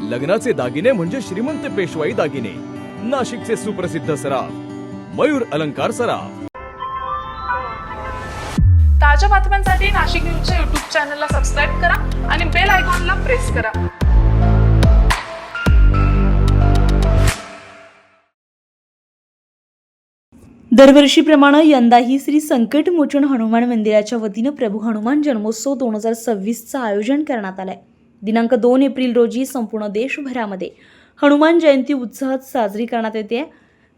लग्नाचे दागिने म्हणजे श्रीमंत पेशवाई दागिने, नाशिकचे सुप्रसिद्ध सराफ मयूर अलंकार सराफ। ताज्या बातम्यांसाठी नाशिक न्यूजच्या YouTube चॅनलला सबस्क्राईब करा आणि बेल आयकॉनला प्रेस करा। दरवर्षीप्रमाणे यंदाही श्री संकटमोचन हनुमान मंदिराच्या वतीनं प्रभू हनुमान जन्मोत्सव 2026चं आयोजन करण्यात आलंय। दिनांक 2 एप्रिल रोजी संपूर्ण देशभरामध्ये हनुमान जयंती उत्साहात साजरी करण्यात येते।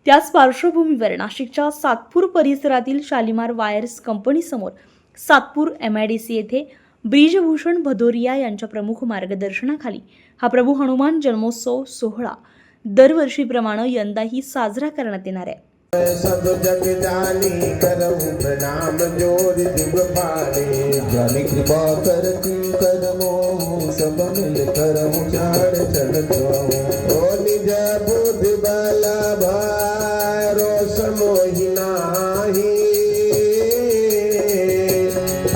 त्याच पार्श्वभूमीवर नाशिकच्या सातपूर परिसरातील शालिमार वायर्स कंपनीसमोर सातपूर MIDC येथे ब्रिजभूषण भदौरिया यांच्या प्रमुख मार्गदर्शनाखाली हा प्रभू हनुमान जन्मोत्सव सोहळा दरवर्षीप्रमाणे यंदाही साजरा करण्यात येणार आहे। सब जग जानी करऊं प्रणाम जोर दिव पाले जानी कृपा करती करमो सब मिल करऊं चार चलतो ओ निज बुद्धि बल भरोस मोहि नाही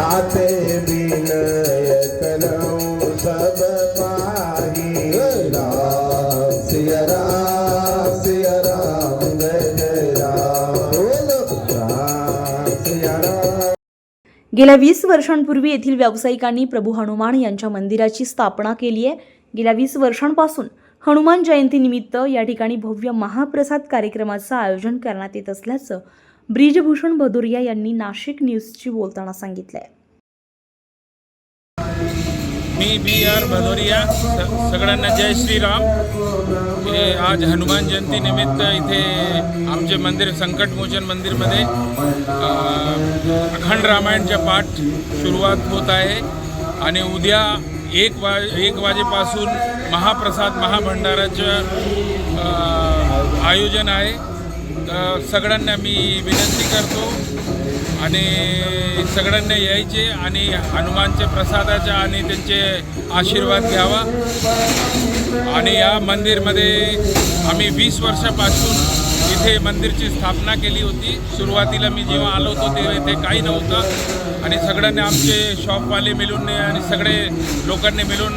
आते विनय करऊं सब पाही राम सिया राम सिया राम गेल्या 20 वर्षांपूर्वी येथील व्यावसायिकांनी प्रभू हनुमान यांच्या मंदिराची स्थापना केली आहे। गेल्या 20 वर्षांपासून हनुमान जयंती निमित्त या ठिकाणी भव्य महाप्रसाद कार्यक्रमाचं आयोजन करण्यात येत असल्याचं ब्रिजभूषण भदौरिया यांनी नाशिक न्यूजशी बोलताना सांगितलंय। मी BR भदौरिया सगळ्यांना जय श्रीराम। आज हनुमान जयंती निमित्त इथे आमचे मंदिर संकटमोचन मंदिरमध्ये अखंड रामायणच्या पाठ सुरुवात होत आहे आणि उद्या एक वाजेपासून महाप्रसाद महाभंडाराचं आयोजन आहे। सगळ्यांना मी विनंती करतो आणि सगळ्यांना यायचे आणि हनुमानच्या प्रसादाचा आणि त्यांचे आशीर्वाद घ्यावा। आणि या मंदिरमध्ये आम्ही 20 वर्षापासून इथे मंदिरची स्थापना केली होती। सुरुवातीला मी जेव्हा आलो होतो तेव्हा इथे काही नव्हतं आणि सगळ्यांनी आमचे शॉपवाले मिळून आणि सगळे लोकांनी मिळून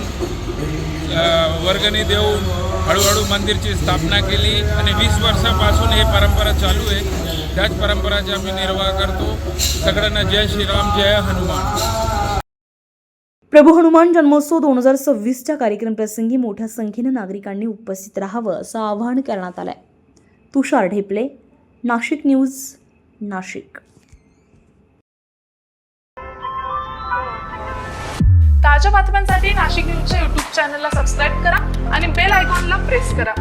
वर्गणी देऊन हळूहळू मंदिरची स्थापना केली आणि 20 वर्षापासून ही परंपरा चालू आहे। त्याच परंपराचा आम्ही निर्वाह करतो। सगळ्यांना जय श्रीराम, जय हनुमान। प्रभू हनुमान जन्मोत्सव 2026च्या कार्यक्रम प्रसंगी मोठ्या संख्येने नागरिकांनी उपस्थित राहावं असं आवाहन करण्यात आलंय। तुषार ढेपले, नाशिक न्यूज, नाशिक। ताज्या बातम्यांसाठी नाशिक न्यूजच्या YouTube चॅनलला सबस्क्राईब करा आणि बेल आयकॉनला प्रेस करा।